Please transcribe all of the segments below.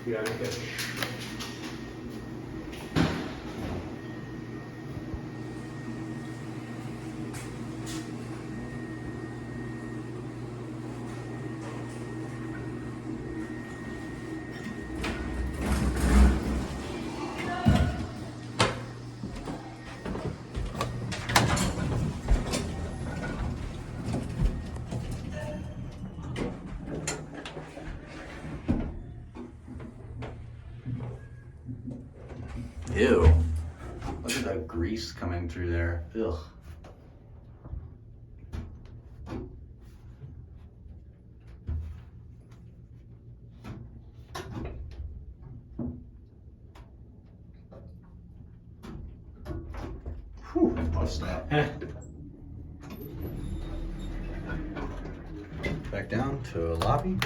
Yeah, okay. Ew. Look at that grease coming through there. Ugh. Whew, bust up. Back down to lobby.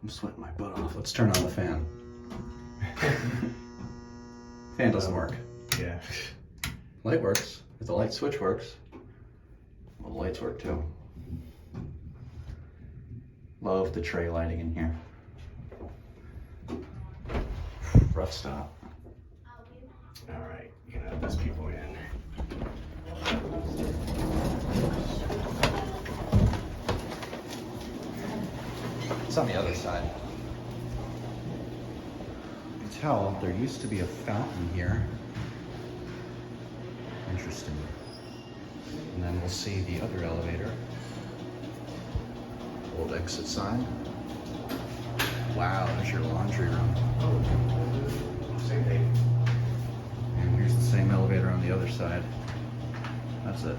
I'm sweating my butt off. Let's turn on the fan. Fan doesn't work. Yeah. Light works. If the light switch works, well, the lights work too. Love the tray lighting in here. Rough stop. All right, you can have those people in. It's on the other side. You can tell there used to be a fountain here. Interesting. And then we'll see the other elevator. Old exit sign. Wow, there's your laundry room. Oh, same thing. And here's the same elevator on the other side. That's it.